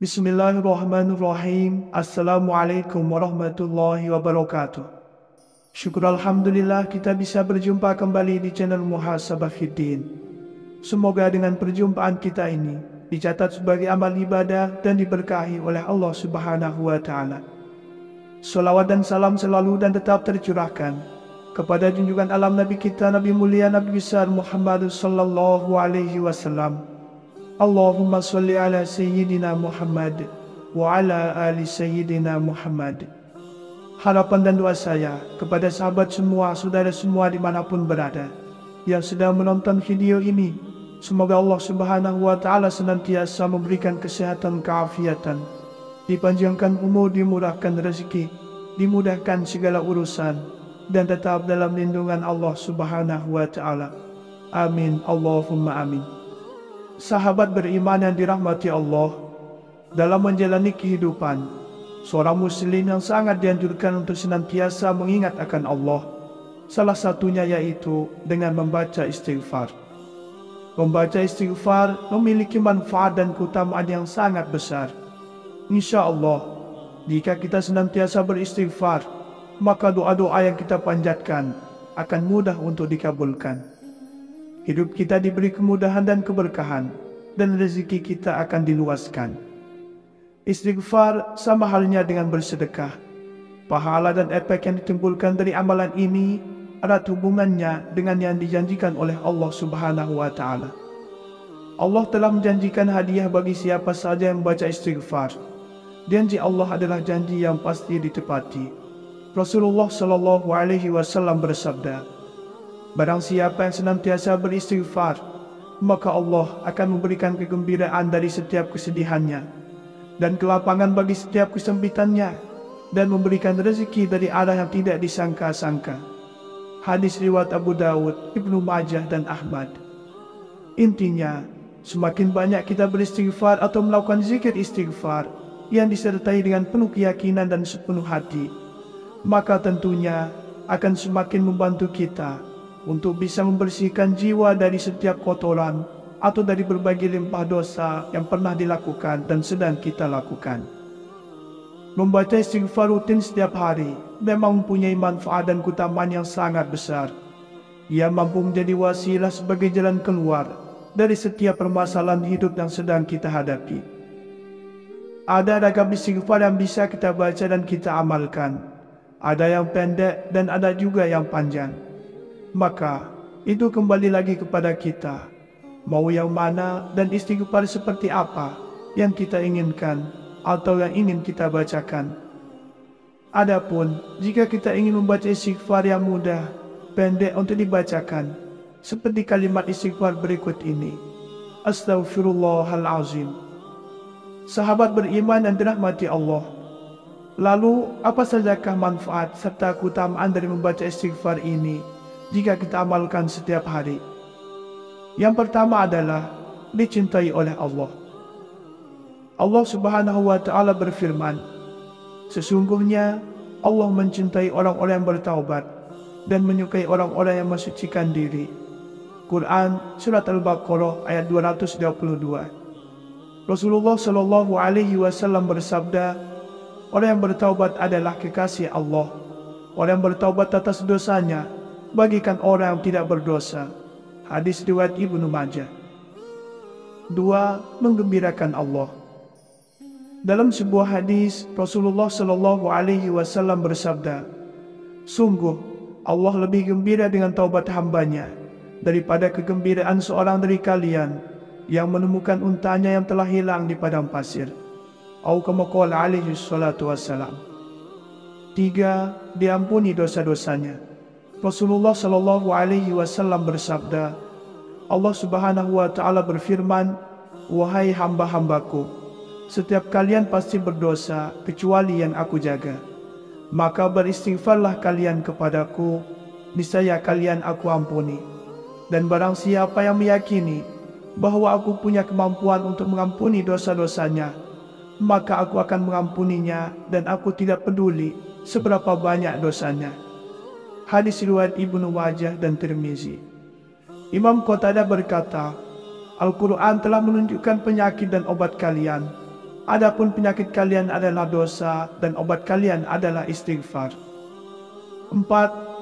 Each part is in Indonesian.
Bismillahirrahmanirrahim. Assalamualaikum warahmatullahi wabarakatuh. Syukur Alhamdulillah kita bisa berjumpa kembali di channel Muhasabah Fiddin. Semoga dengan perjumpaan kita ini dicatat sebagai amal ibadah dan diberkahi oleh Allah Subhanahu wa Ta'ala. Salawat dan salam selalu dan tetap tercurahkan kepada junjungan alam Nabi kita, Nabi mulia, Nabi besar Muhammad sallallahu alaihi wasallam. Allahumma salli ala Sayyidina Muhammad wa ala ali Sayyidina Muhammad. Harapan dan doa saya kepada sahabat semua, saudara semua dimanapun berada yang sedang menonton video ini, semoga Allah Subhanahu wa Ta'ala senantiasa memberikan kesehatan, keafiatan, dipanjangkan umur, dimurahkan rezeki, dimudahkan segala urusan, dan tetap dalam lindungan Allah Subhanahu wa Ta'ala. Amin, Allahumma amin. Sahabat beriman yang dirahmati Allah, dalam menjalani kehidupan, seorang muslim yang sangat dianjurkan untuk senantiasa mengingat akan Allah. Salah satunya yaitu dengan membaca istighfar. Membaca istighfar memiliki manfaat dan keutamaan yang sangat besar. Insya Allah, jika kita senantiasa beristighfar, maka doa-doa yang kita panjatkan akan mudah untuk dikabulkan. Hidup kita diberi kemudahan dan keberkahan, dan rezeki kita akan diluaskan. Istighfar sama halnya dengan bersedekah. Pahala dan efek yang ditimbulkan dari amalan ini erat hubungannya dengan yang dijanjikan oleh Allah Subhanahu wa Ta'ala. Allah telah menjanjikan hadiah bagi siapa saja yang membaca istighfar. Janji Allah adalah janji yang pasti ditepati. Rasulullah Shallallahu Alaihi Wasallam bersabda, barang siapa yang senantiasa beristighfar, maka Allah akan memberikan kegembiraan dari setiap kesedihannya, dan kelapangan bagi setiap kesempitannya, dan memberikan rezeki dari arah yang tidak disangka-sangka. Hadis riwayat Abu Dawud, Ibnu Majah, dan Ahmad. Intinya, semakin banyak kita beristighfar atau melakukan zikir istighfar yang disertai dengan penuh keyakinan dan sepenuh hati, maka tentunya akan semakin membantu kita untuk bisa membersihkan jiwa dari setiap kotoran atau dari berbagai limpah dosa yang pernah dilakukan dan sedang kita lakukan. Membaca istighfar rutin setiap hari memang mempunyai manfaat dan keutamaan yang sangat besar. Ia mampu menjadi wasilah sebagai jalan keluar dari setiap permasalahan hidup yang sedang kita hadapi. Ada ragam istighfar yang bisa kita baca dan kita amalkan. Ada yang pendek dan ada juga yang panjang. Maka itu kembali lagi kepada kita, mau yang mana dan istighfar seperti apa yang kita inginkan atau yang ingin kita bacakan. Adapun jika kita ingin membaca istighfar yang mudah, pendek untuk dibacakan, seperti kalimat istighfar berikut ini: Astaghfirullahalazim. Sahabat beriman yang dirahmati Allah, lalu apa sajakah manfaat serta keutamaan dari membaca istighfar ini jika kita amalkan setiap hari? Yang pertama adalah dicintai oleh Allah. Allah Subhanahu wa Ta'ala berfirman, sesungguhnya Allah mencintai orang-orang yang bertaubat dan menyukai orang-orang yang mensucikan diri. Quran Surat Al-Baqarah ayat 222. Rasulullah Shallallahu Alaihi Wasallam bersabda, orang yang bertaubat adalah kekasih Allah. Orang yang bertaubat atas dosanya bagikan orang yang tidak berdosa. Hadis riwayat Ibnu Majah. 2. Menggembirakan Allah. Dalam sebuah hadis, Rasulullah Shallallahu Alaihi Wasallam bersabda, sungguh Allah lebih gembira dengan taubat hambanya daripada kegembiraan seorang dari kalian yang menemukan untanya yang telah hilang di padang pasir. Atau kama qala alaihi salatu wassalam. 3. Diampuni dosa-dosanya. Rasulullah Shallallahu Alaihi Wasallam bersabda, Allah Subhanahu wa Ta'ala berfirman, wahai hamba-hambaku, setiap kalian pasti berdosa kecuali yang aku jaga. Maka beristighfarlah kalian kepadaku, niscaya kalian aku ampuni. Dan barang siapa yang meyakini bahwa aku punya kemampuan untuk mengampuni dosa-dosanya, maka aku akan mengampuninya dan aku tidak peduli seberapa banyak dosanya. Hadis riwayat Ibnu Majah dan Tirmizi. Imam Qatadah berkata, Al-Quran telah menunjukkan penyakit dan obat kalian. Adapun penyakit kalian adalah dosa dan obat kalian adalah istighfar. 4.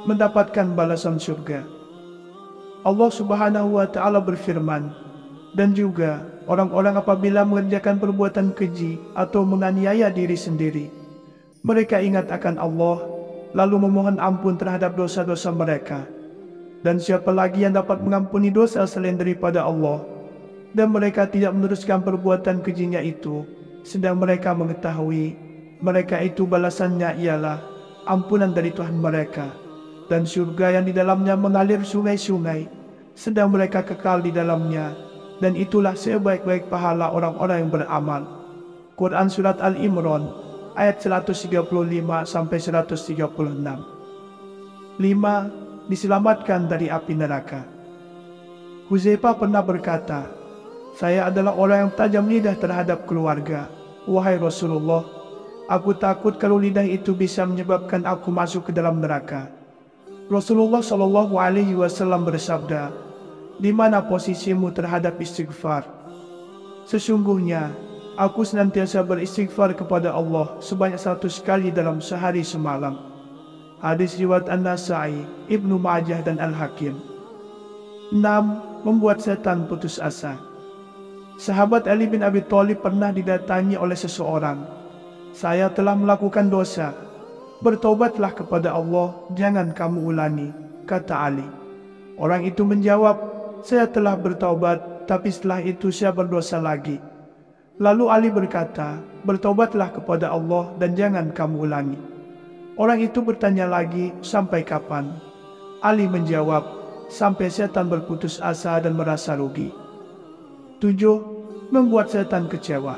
Mendapatkan balasan surga. Allah Subhanahu wa Ta'ala berfirman, dan juga orang-orang apabila mengerjakan perbuatan keji atau menganiaya diri sendiri, mereka ingat akan Allah, lalu memohon ampun terhadap dosa-dosa mereka. Dan siapa lagi yang dapat mengampuni dosa selain daripada Allah? Dan mereka tidak meneruskan perbuatan kejinya itu, sedang mereka mengetahui mereka itu balasannya ialah ampunan dari Tuhan mereka, dan surga yang di dalamnya mengalir sungai-sungai, sedang mereka kekal di dalamnya, dan itulah sebaik-baik pahala orang-orang yang beramal. Quran Surat Al-Imran ayat 135-136. 5. Diselamatkan dari api neraka. Hudzaifah pernah berkata, saya adalah orang yang tajam lidah terhadap keluarga. Wahai Rasulullah, aku takut kalau lidah itu bisa menyebabkan aku masuk ke dalam neraka. Rasulullah SAW bersabda, di mana posisimu terhadap istighfar? Sesungguhnya, aku senantiasa beristighfar kepada Allah sebanyak 100 kali dalam sehari semalam. Hadis riwayat An-Nasa'i, Ibnu Majah dan Al-Hakim. 6. Membuat setan putus asa. Sahabat Ali bin Abi Thalib pernah didatangi oleh seseorang. Saya telah melakukan dosa. Bertobatlah kepada Allah, jangan kamu ulangi, kata Ali. Orang itu menjawab, saya telah bertaubat, tapi setelah itu saya berdosa lagi. Lalu Ali berkata, bertobatlah kepada Allah dan jangan kamu ulangi. Orang itu bertanya lagi, sampai kapan? Ali menjawab, sampai setan berputus asa dan merasa rugi. 7. Membuat setan kecewa.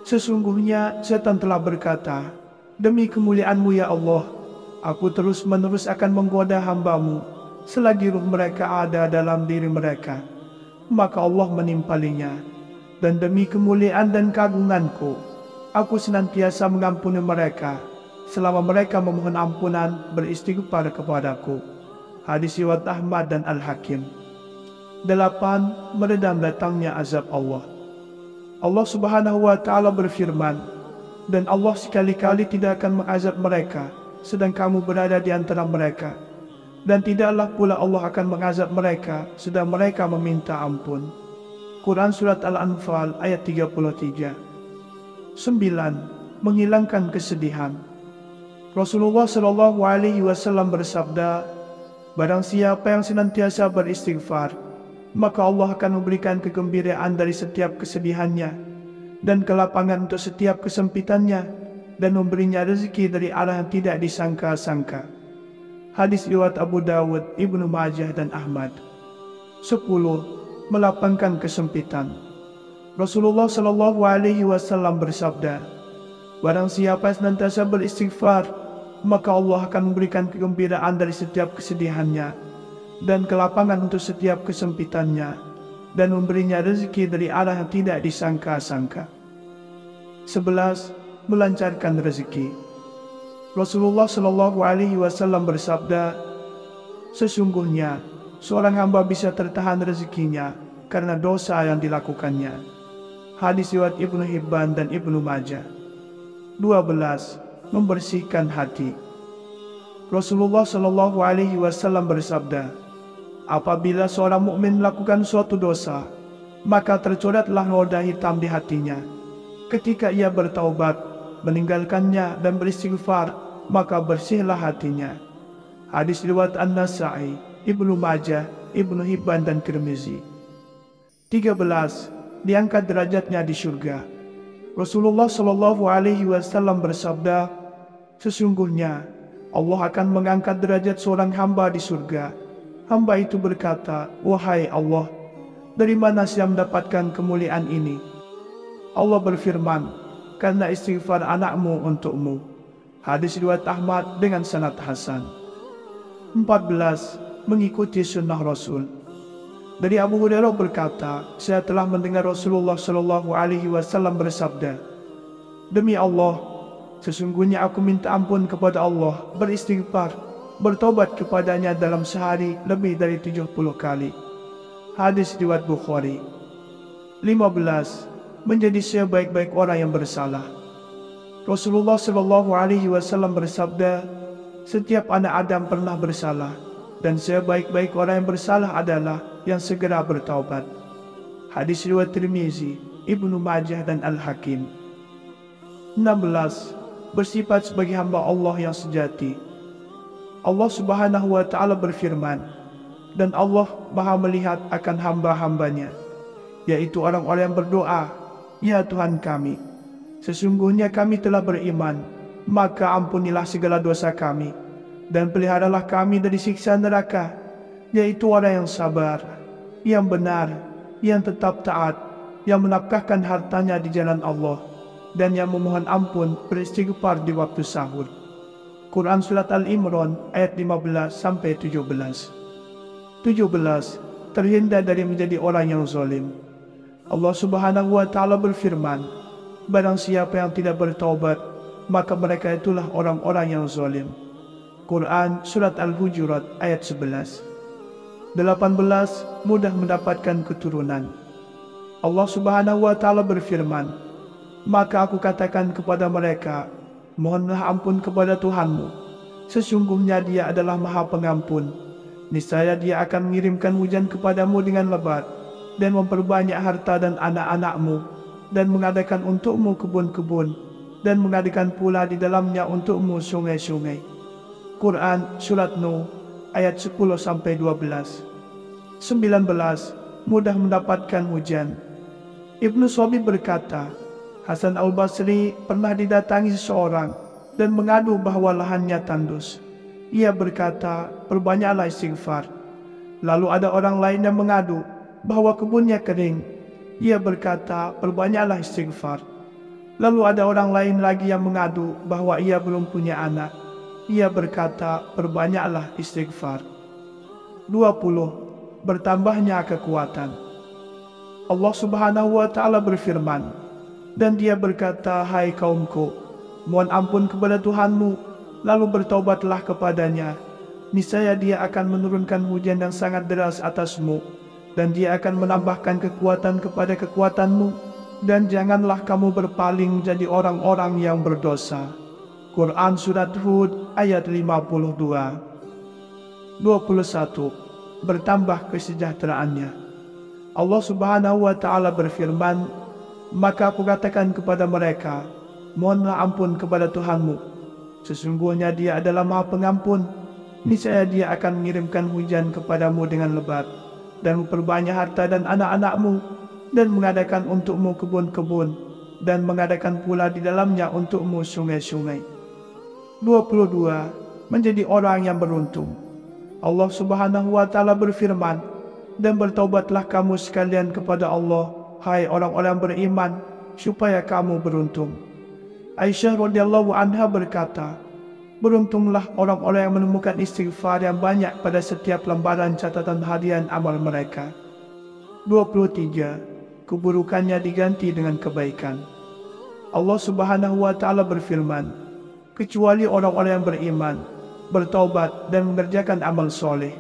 Sesungguhnya setan telah berkata, demi kemuliaan-Mu ya Allah, aku terus-menerus akan menggoda hamba-Mu selagi ruh mereka ada dalam diri mereka. Maka Allah menimpalinya, dan demi kemuliaan dan keagungan-Ku, aku senantiasa mengampuni mereka selama mereka memohon ampunan beristighfar kepadaku. Hadis riwayat Ahmad dan Al-Hakim. 8. Meredam datangnya azab Allah. Allah Subhanahu wa Ta'ala berfirman, dan Allah sekali-kali tidak akan mengazab mereka sedang kamu berada di antara mereka, dan tidaklah pula Allah akan mengazab mereka sedang mereka meminta ampun. Quran Surat Al-Anfal ayat 33. 9. Menghilangkan kesedihan. Rasulullah SAW bersabda, barang siapa yang senantiasa beristighfar, maka Allah akan memberikan kegembiraan dari setiap kesedihannya dan kelapangan untuk setiap kesempitannya, dan memberinya rezeki dari arah yang tidak disangka-sangka. Hadis riwayat Abu Dawud, Ibnu Majah dan Ahmad. 10. Melapangkan kesempitan. Rasulullah SAW bersabda, barang siapa senantiasa beristighfar, maka Allah akan memberikan kegembiraan dari setiap kesedihannya dan kelapangan untuk setiap kesempitannya, dan memberinya rezeki dari arah yang tidak disangka-sangka. 11. Melancarkan rezeki. Rasulullah SAW bersabda, sesungguhnya seorang hamba bisa tertahan rezekinya karena dosa yang dilakukannya. Hadis riwayat Ibnu Hibban dan Ibnu Majah. 12. Membersihkan hati. Rasulullah SAW bersabda, apabila seorang mukmin melakukan suatu dosa, maka tercoretlah noda hitam di hatinya. Ketika ia bertaubat, meninggalkannya dan beristighfar, maka bersihlah hatinya. Hadis riwayat An-Nasa'i, Ibnu Majah, Ibnu Hibban dan Tirmizi. 13. Diangkat derajatnya di surga. Rasulullah SAW bersabda, sesungguhnya Allah akan mengangkat derajat seorang hamba di surga. Hamba itu berkata, wahai Allah, dari mana saya mendapatkan kemuliaan ini? Allah berfirman, karena istighfar anakmu untukmu. Hadis riwayat Ahmad dengan sanad hasan. 14. Mengikuti sunnah Rasul. Dari Abu Hurairah berkata, saya telah mendengar Rasulullah SAW bersabda, demi Allah, sesungguhnya aku minta ampun kepada Allah, beristighfar, bertobat kepadanya dalam sehari lebih dari 70 kali. Hadis riwayat Bukhari. 15. menjadi sebaik-baik orang yang bersalah. Rasulullah Shallallahu Alaihi Wasallam bersabda, setiap anak Adam pernah bersalah, dan sebaik-baik orang yang bersalah adalah yang segera bertaubat. Hadis riwayat Tirmizi, Ibnu Majah dan Al-Hakim. 16. Bersifat sebagai hamba Allah yang sejati. Allah Subhanahu wa Ta'ala berfirman, dan Allah Maha melihat akan hamba-hambanya, yaitu orang-orang yang berdoa, ya Tuhan kami, sesungguhnya kami telah beriman, maka ampunilah segala dosa kami, dan peliharalah kami dari siksa neraka, yaitu orang yang sabar, yang benar, yang tetap taat, yang menafkahkan hartanya di jalan Allah, dan yang memohon ampun beristighfar di waktu sahur. Quran Surat Al-Imran ayat 15-17. 17. Terhindar dari menjadi orang yang zalim. Allah Subhanahu wa Ta'ala berfirman, barang siapa yang tidak bertaubat, maka mereka itulah orang-orang yang zalim. Quran Surat Al-Hujurat ayat 11. 18. Mudah mendapatkan keturunan. Allah Subhanahu wa Ta'ala berfirman, maka aku katakan kepada mereka, mohonlah ampun kepada Tuhanmu, sesungguhnya Dia adalah Maha Pengampun. Niscaya Dia akan mengirimkan hujan kepadamu dengan lebat, dan memperbanyak harta dan anak-anakmu, dan mengadakan untukmu kebun-kebun, dan mengadakan pula di dalamnya untukmu sungai-sungai. Quran Surat Nuh ayat 10-12. 19. Mudah mendapatkan hujan. Ibnu Shabi berkata, Hasan al-Basri pernah didatangi seseorang dan mengadu bahwa lahannya tandus. Ia berkata, perbanyaklah istighfar. Lalu ada orang lain yang mengadu bahwa kebunnya kering. Ia berkata, perbanyaklah istighfar. Lalu ada orang lain lagi yang mengadu bahwa ia belum punya anak. Ia berkata, perbanyaklah istighfar. 20. Bertambahnya kekuatan. Allah Subhanahu wa Ta'ala berfirman, dan Dia berkata, hai kaumku, mohon ampun kepada Tuhanmu, lalu bertaubatlah kepadanya. Niscaya Dia akan menurunkan hujan yang sangat deras atasmu, dan Dia akan menambahkan kekuatan kepada kekuatanmu, dan janganlah kamu berpaling jadi orang-orang yang berdosa. Quran Surat Hud ayat 52. 21. Bertambah kesejahteraannya. Allah Subhanahu wa Ta'ala berfirman, maka aku katakan kepada mereka, mohonlah ampun kepada Tuhanmu, sesungguhnya Dia adalah Maha Pengampun. Niscaya Dia akan mengirimkan hujan kepadamu dengan lebat, dan memperbanyak harta dan anak-anakmu, dan mengadakan untukmu kebun-kebun, dan mengadakan pula di dalamnya untukmu sungai-sungai. 22. Menjadi orang yang beruntung. Allah Subhanahu wa Ta'ala berfirman, dan bertaubatlah kamu sekalian kepada Allah, hai orang-orang beriman, supaya kamu beruntung. Aisyah radhiyallahu anha berkata, beruntunglah orang-orang yang menemukan istighfar yang banyak pada setiap lembaran catatan harian amal mereka. 23. Keburukannya diganti dengan kebaikan. Allah Subhanahu wa Ta'ala berfirman, kecuali orang-orang yang beriman, bertaubat dan mengerjakan amal soleh,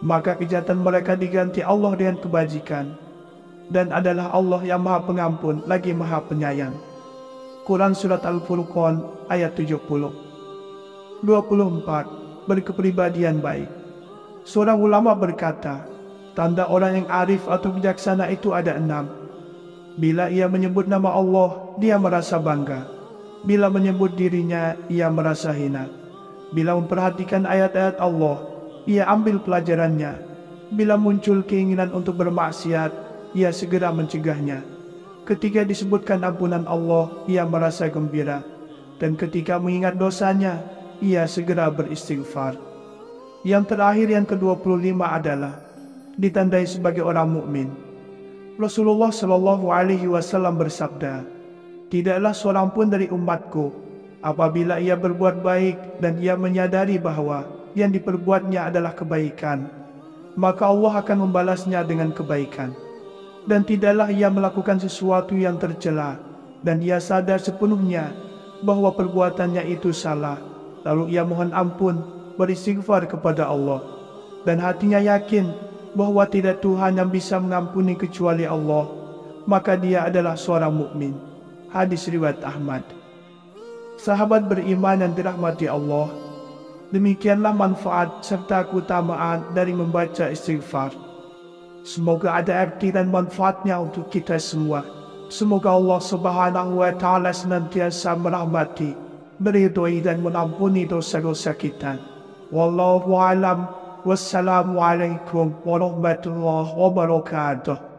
maka kejahatan mereka diganti Allah dengan kebajikan, dan adalah Allah yang Maha Pengampun lagi Maha Penyayang. Quran Surat Al-Furqan ayat 70. 24. Berkepribadian baik. Seorang ulama berkata, tanda orang yang arif atau bijaksana itu ada 6. Bila ia menyebut nama Allah, dia merasa bangga. Bila menyebut dirinya, ia merasa hina. Bila memperhatikan ayat-ayat Allah, ia ambil pelajarannya. Bila muncul keinginan untuk bermaksiat, ia segera mencegahnya. Ketika disebutkan ampunan Allah, ia merasa gembira. Dan ketika mengingat dosanya, ia segera beristighfar. Yang terakhir, yang ke-25 adalah ditandai sebagai orang mukmin. Rasulullah Shallallahu Alaihi Wasallam bersabda, tidaklah seorang pun dari umatku, apabila ia berbuat baik dan ia menyadari bahwa yang diperbuatnya adalah kebaikan, maka Allah akan membalasnya dengan kebaikan. Dan tidaklah ia melakukan sesuatu yang tercela, dan ia sadar sepenuhnya bahwa perbuatannya itu salah, lalu ia mohon ampun, beristighfar kepada Allah, dan hatinya yakin bahwa tidak Tuhan yang bisa mengampuni kecuali Allah, maka dia adalah seorang mukmin. Hadis riwayat Ahmad. Sahabat beriman yang dirahmati Allah, demikianlah manfaat serta keutamaan dari membaca istighfar. Semoga ada arti dan manfaatnya untuk kita semua. Semoga Allah Subhanahu wa Ta'ala senantiasa merahmati, meridhoi dan mengampuni dosa-dosa kita. Wallahu a'lam. Wassalamualaikum warahmatullahi wabarakatuh.